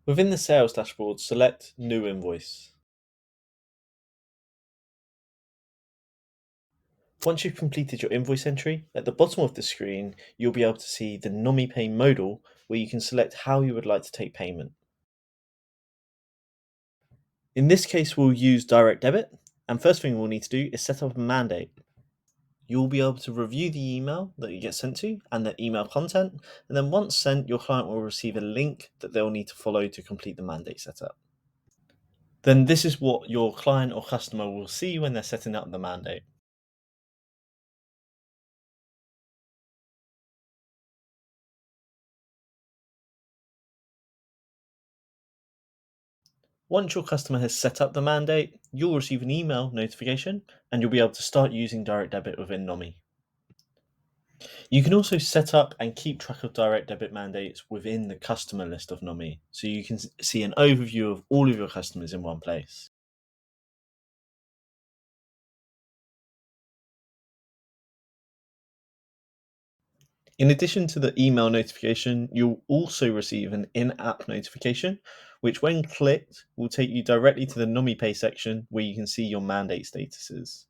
Within the sales dashboard, select New Invoice. Once you've completed your invoice entry, at the bottom of the screen, you'll be able to see the NomiPay modal, where you can select how you would like to take payment. In this case, we'll use direct debit, and first thing we'll need to do is set up a mandate. You'll be able to review the email that you get sent to and the email content, and then once sent, your client will receive a link that they'll need to follow to complete the mandate setup. Then this is what your client or customer will see when they're setting up the mandate. Once your customer has set up the mandate, you'll receive an email notification and you'll be able to start using direct debit within Nomi. You can also set up and keep track of direct debit mandates within the customer list of Nomi, so you can see an overview of all of your customers in one place. In addition to the email notification, you'll also receive an in-app notification, which when clicked will take you directly to the NomiPay section where you can see your mandate statuses.